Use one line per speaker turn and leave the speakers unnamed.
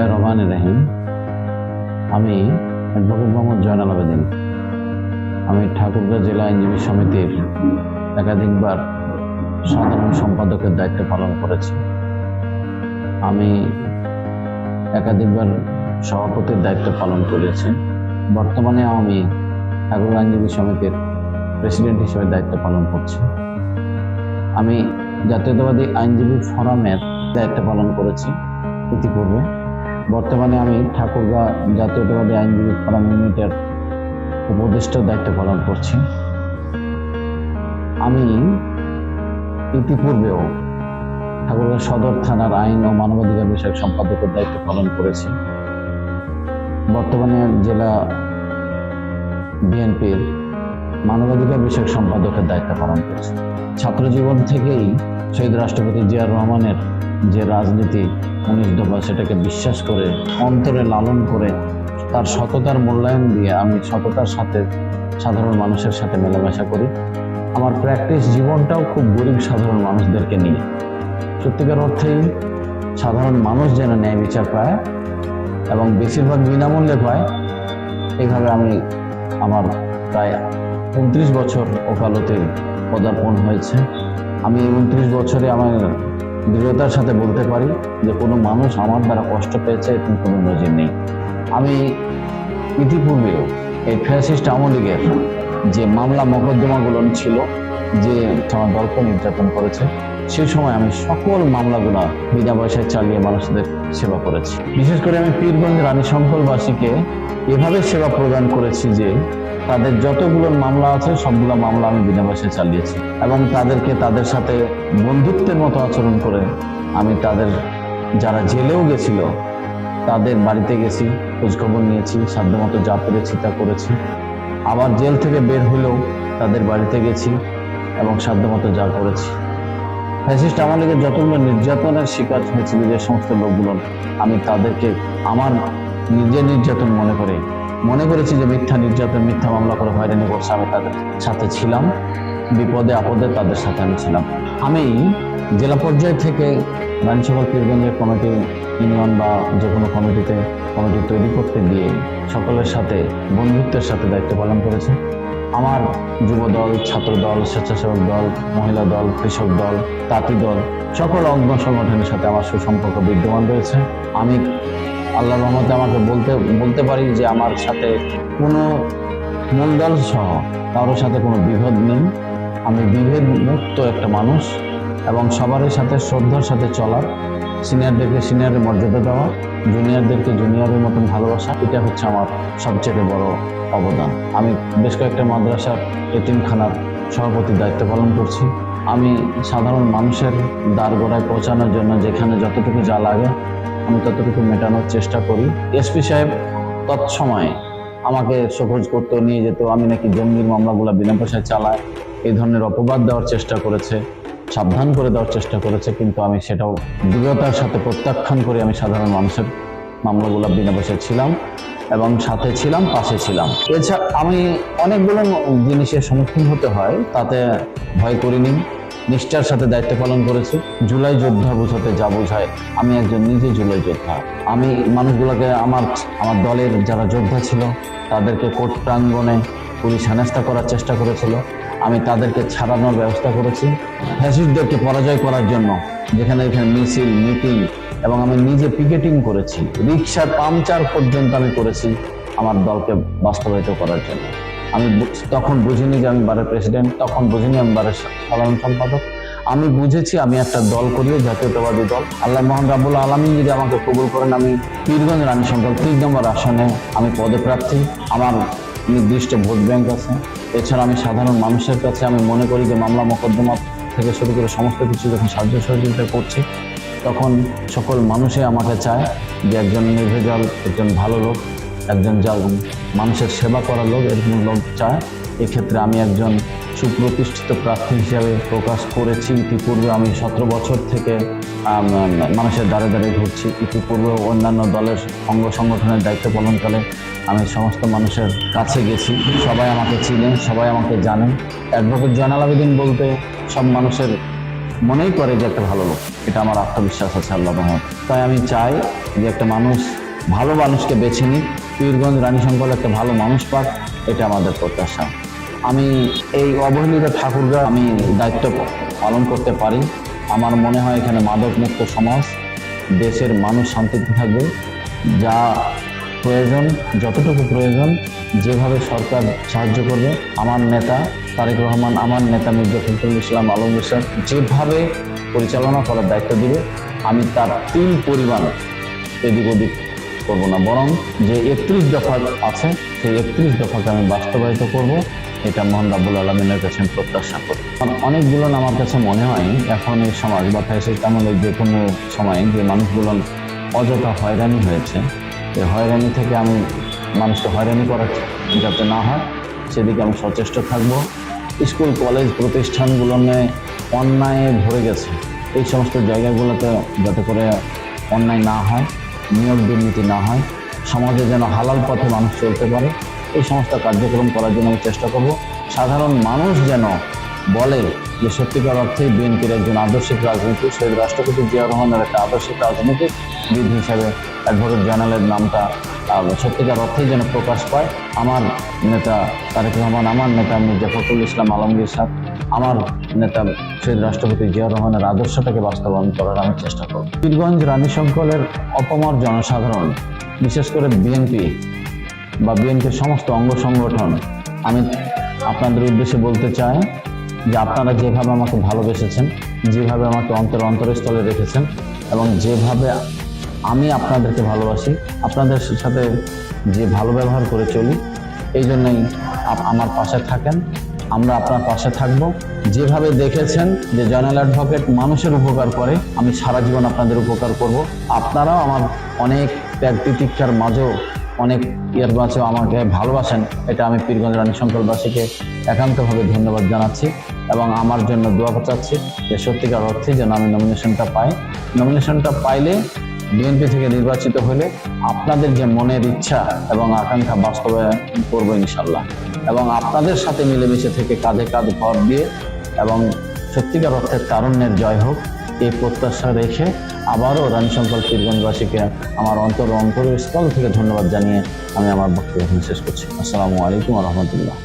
বিসমিল্লাহির রহমানির রহিম। আমি অ্যাডভোকেট মোহাম্মদ জয়নাল আবেদিন। আমি ঠাকুরগাঁও জেলা আইনজীবী সমিতির একাধিকবার সাধারণ সম্পাদকের দায়িত্ব পালন করেছি। আমি একাধিকবার সভাপতির দায়িত্ব পালন করেছি। বর্তমানে আমি ঠাকুরগাঁও আইনজীবী সমিতির প্রেসিডেন্ট হিসেবে দায়িত্ব পালন করছি। আমি জাতীয়তাবাদী আইনজীবী ফোরামের দায়িত্ব পালন করেছি ইতিপূর্বে। বর্তমানে আমি ঠাকুরগাঁও জাতীয়তাবাদী আইনজীবী ফোরাম ইউনিটের উপদেষ্টার দায়িত্ব পালন করছি। আমি ইতিপূর্বেও ঠাকুরগাঁও সদর থানার আইন ও মানবাধিকার বিষয়ক সম্পাদকের দায়িত্ব পালন করেছি। বর্তমানে জেলা বিএনপির মানবাধিকার বিষয়ক সম্পাদকের দায়িত্ব পালন করছি। ছাত্র জীবন থেকেই শহীদ রাষ্ট্রপতি জিয়াউর রহমানের যে রাজনীতি 19 দফা, সেটাকে বিশ্বাস করে অন্তরে লালন করে তার সততার মূল্যায়ন দিয়ে আমি সততার সাথে সাধারণ মানুষের সাথে মেলামেশা করি। আমার প্র্যাকটিস জীবনটাও খুব গরিব সাধারণ মানুষদেরকে নিয়ে। সত্যিকার অর্থেই সাধারণ মানুষ যেন ন্যায় বিচার পায় এবং বেশিরভাগ বিনামূল্যে পায়, এইভাবে আমি আমার প্রায় 29 বছর ওকালতির পদার্পণ হয়েছে। আমি 29 বছরে আমার দৃঢ়তার সাথে বলতে পারি যে কোনো মানুষ আমার দ্বারা কষ্ট পেয়েছে এরকম কোনো নজির নেই। আমি ইতিপূর্বেও এই ফ্যাসিস্ট আওয়ামী লীগের যে মামলা মোকদ্দমাগুলো ছিল, যে আমার দলকে নির্যাতন করেছে, সেই সময় আমি সকল মামলাগুলো বিনা পয়সায় চালিয়ে মানুষদের সেবা করেছি। বিশেষ করে আমি পীরগঞ্জ রানী শঙ্করবাসীকে এভাবে সেবা প্রদান করেছি যে তাদের যতগুলো মামলা আছে সবগুলো মামলা আমি বিনা পয়সায় চালিয়েছি এবং তাদেরকে তাদের সাথে বন্ধুত্বের মতো আচরণ করে আমি তাদের যারা জেলেও গেছিল তাদের বাড়িতে গেছি, খোঁজখবর নিয়েছি, সাধ্যমতো যা পেরেছি তা করেছি। আবার জেল থেকে বের হলেও তাদের বাড়িতে গেছি এবং সাধ্যমতো যা করেছি। ফ্যাসিস্ট আওয়ামী লীগের যতগুলো নির্যাতনের শিকার হয়েছিল যে সমস্ত লোকগুলো, আমি তাদেরকে আমার নিজের নির্যাতন মনে করেছি যে মিথ্যা নির্যাতন, মিথ্যা মামলা করে হয়রানি করছে, আমি তাদের সাথে ছিলাম, বিপদে আপদে তাদের সাথে আমি ছিলাম। আমি জেলা পর্যায় থেকে রানীশঙ্কর পীরগঞ্জের কমিটি, ইউনিয়ন বা যে কোনো কমিটি তৈরি করতে দিয়ে সকলের সাথে বন্ধুত্বের সাথে দায়িত্ব পালন করেছি। আমার যুব দল, ছাত্র দল, স্বেচ্ছাসেবক দল, মহিলা দল, কৃষক দল, তাঁতি দল, সকল অঙ্গ সংগঠনের সাথে আমার সুসম্পর্ক বিদ্যমান রয়েছে। আমি আল্লাহর রহমতে আমাকে বলতে পারি যে আমার সাথে কোনো মূলদল সহ কারোর সাথে কোনো বিভেদ নেই। আমি বিভেদ মুক্ত একটা মানুষ এবং সবার সাথে শ্রদ্ধার সাথে চলার, সিনিয়রদেরকে সিনিয়রের মর্যাদা দেওয়া, জুনিয়রদেরকে জুনিয়রের মতন ভালোবাসা, এটা হচ্ছে আমার সবচেয়ে বড় অবদান। আমি বেশ কয়েকটা মাদ্রাসার এতিমখানার সভাপতির দায়িত্ব পালন করছি। আমি সাধারণ মানুষের দ্বারগোড়ায় পৌঁছানোর জন্য যেখানে যতটুকু যা লাগে আমি ততটুকু মেটানোর চেষ্টা করি। এসপি সাহেব তৎসময়ে আমাকে শোকজ করতে নিয়ে যেত, আমি নাকি জঙ্গির মামলাগুলো বিনা পয়সায় চালাই, এই ধরনের অপবাদ দেওয়ার চেষ্টা করেছে, সাবধান করে দেওয়ার চেষ্টা করেছে, কিন্তু আমি সেটাও দৃঢ়তার সাথে প্রত্যাখ্যান করে আমি সাধারণ মানুষের মামলাগুলো বিনা পয়সায় ছিলাম এবং সাথে ছিলাম, পাশে ছিলাম। এছাড়া আমি অনেকগুলো জিনিসের সম্মুখীন হতে হয়, তাতে ভয় করিনি, নিষ্ঠার সাথে দায়িত্ব পালন করেছি। জুলাই যোদ্ধা বোঝাতে যা বোঝায়, আমি একজন নিজে জুলাই যোদ্ধা। আমি মানুষগুলোকে আমার দলের যারা যোদ্ধা ছিল তাদেরকে কোর্ট প্রাঙ্গণে পুলিশ হেনস্থা করার চেষ্টা করেছিল, আমি তাদেরকে ছাড়ানোর ব্যবস্থা করেছি। ফ্যাসিস্টদেরকে পরাজয় করার জন্য যেখানে মিছিল, মিটিং এবং আমি নিজে পিকেটিং করেছি, রিক্সার পাংচার পর্যন্ত আমি করেছি আমার দলকে বাস্তবায়িত করার জন্য। আমি তখন বুঝিনি যে আমি বারের প্রেসিডেন্ট, তখন বুঝিনি আমি বারের সাধারণ সম্পাদক। আমি বুঝেছি আমি একটা দল করি, জাতীয়তাবাদী দল। আল্লাহ মহান রাব্বুল আলামিন যদি আমাকে কবুল করেন, আমি পীরগঞ্জ রানী শঙ্কর 3 নম্বর আসনে আমি পদপ্রার্থী। আমার নির্দিষ্ট ভোট ব্যাংক আছে। এছাড়া আমি সাধারণ মানুষের কাছে আমি মনে করি যে মামলা মোকদ্দমা থেকে শুরু করে সমস্ত কিছু যখন সাহায্য সহযোগিতা করছি, তখন সকল মানুষই আমাকে চায় যে একজন নির্ভেজাল, একজন ভালো লোক, একজন যা মানুষের সেবা করার লোক, এরকম লোক চায়। এক্ষেত্রে আমি একজন সুপ্রতিষ্ঠিত প্রার্থী হিসাবে প্রকাশ করেছি। ইতিপূর্বে আমি 17 বছর থেকে মানুষের দ্বারে দ্বারে ঘুরছি। ইতিপূর্বে অন্যান্য দলের অঙ্গ সংগঠনের দায়িত্ব পালনকালে আমি সমস্ত মানুষের কাছে গেছি, সবাই আমাকে চিনেন, সবাই আমাকে জানেন। অ্যাডভোকেট জয়নাল আবেদিন বলতে সব মানুষের মনেই করে যে একটা ভালো লোক। এটা আমার আত্মবিশ্বাস আছে আল্লাহর রহমতে। তাই আমি চাই যে একটা মানুষ ভালো মানুষকে বেছে নিক, পীরগঞ্জ রানীশঙ্কল একটা ভালো মানুষ পাক, এটা আমাদের প্রত্যাশা। আমি এই অবহেলিত ঠাকুরগাঁও আমি দায়িত্ব পালন করতে পারি। আমার মনে হয় এখানে মাদক মুক্ত সমাজ, দেশের মানুষ শান্তিতে থাকবে। যা প্রয়োজন, যতটুকু প্রয়োজন, যেভাবে সরকার সাহায্য করবে, আমার নেতা তারেক রহমান, আমার নেতা মির্জা ফখরুল ইসলাম আলমগীর সাহেব যেভাবে পরিচালনা করার দায়িত্ব দিবে, আমি তার 3 পরিমাণ এদিক ওদিক করবো না, বরং যে 31 দফা আছে সেই 31 দফাকে আমি বাস্তবায়িত করব। এটা মহান রাব্বুল আলামিনের কাছে আমি প্রত্যাশা করি। অনেকগুলো আমার কাছে মনে হয় এখন এই সমাজ বা ফ্যাসিস্ট আমলের যে কোনো সময় যে মানুষগুলো অযথা হয়রানি হয়েছে, এই হয়রানি থেকে আমি মানুষকে হয়রানি করার যাতে না হয় সেদিকে আমি সচেষ্ট থাকব। স্কুল কলেজ প্রতিষ্ঠানগুলো নিয়ে অন্যায় ভরে গেছে, এই সমস্ত জায়গাগুলোতে যাতে করে অন্যায় না হয়, নিয়োগ দুর্নীতি না হয়, সমাজে যেন হালাল পথে মানুষ চলতে পারে, এই সমস্ত কার্যক্রম করার জন্য আমি চেষ্টা করব। সাধারণ মানুষ যেন বলে যে সত্যিকার অর্থে বিএনপির একজন আদর্শিক রাজনীতিক, শহীদ রাষ্ট্রপতি জিয়া রহমানের একটা আদর্শিক রাজনীতিবিদ হিসাবে অ্যাডভোকেট জেনারেলের নামটা সত্যিকার অর্থেই যেন প্রকাশ পায়। আমার নেতা তারেক রহমান, আমার নেতা মির্জা ফখরুল ইসলাম আলমগীর সাহেব, আমার নেতা শহীদ রাষ্ট্রপতি জিয়া রহমানের আদর্শটাকে বাস্তবায়ন করার আমি চেষ্টা করব। পীরগঞ্জ রানীশঙ্কলের অপমর জনসাধারণ, বিশেষ করে বিএনপি বা বিএনপির সমস্ত অঙ্গ সংগঠন, আমি আপনাদের উদ্দেশ্যে বলতে চাই যে আপনারা যেভাবে আমাকে ভালোবেসেছেন, যেভাবে আমাকে অন্তরস্থলে রেখেছেন এবং যেভাবে আমি আপনাদেরকে ভালোবাসি, আপনাদের সাথে যে ভালো ব্যবহার করে চলি, এই জন্যই আমার পাশে থাকেন। আমরা আপনার পাশে থাকব। যেভাবে দেখেছেন যে জেনারেল অ্যাডভোকেট মানুষের উপকার করে, আমি সারা জীবন আপনাদের উপকার করব। আপনারাও আমার অনেক ত্যাগ তিতিক্ষার মাঝেও, অনেক মাঝেও আমাকে ভালোবাসেন, এটা আমি পীরগঞ্জ রানীশঙ্কলবাসীকে একান্তভাবে ধন্যবাদ জানাচ্ছি এবং আমার জন্য দোয়া চাচ্ছি যে সত্যিকার অর্থে যেন আমি নমিনেশনটা পাই। নমিনেশনটা পাইলে, বিএনপি থেকে নির্বাচিত হলে আপনাদের যে মনের ইচ্ছা এবং আকাঙ্ক্ষা বাস্তবায়ন করবো ইনশাল্লাহ, এবং আপনাদের সাথে মিলেমিশে থেকে কাঁধে কাঁধ ভর দিয়ে এবং সত্যিকার অর্থের তারুণ্যের জয় হোক, এই প্রত্যাশা রেখে আবারও রানীশঙ্কল পীরগঞ্জবাসীকে আমার অন্তরস্থল থেকে ধন্যবাদ জানিয়ে আমি আমার বক্তব্য শেষ করছি। আসসালামু আলাইকুম ওয়া রাহমাতুল্লাহ।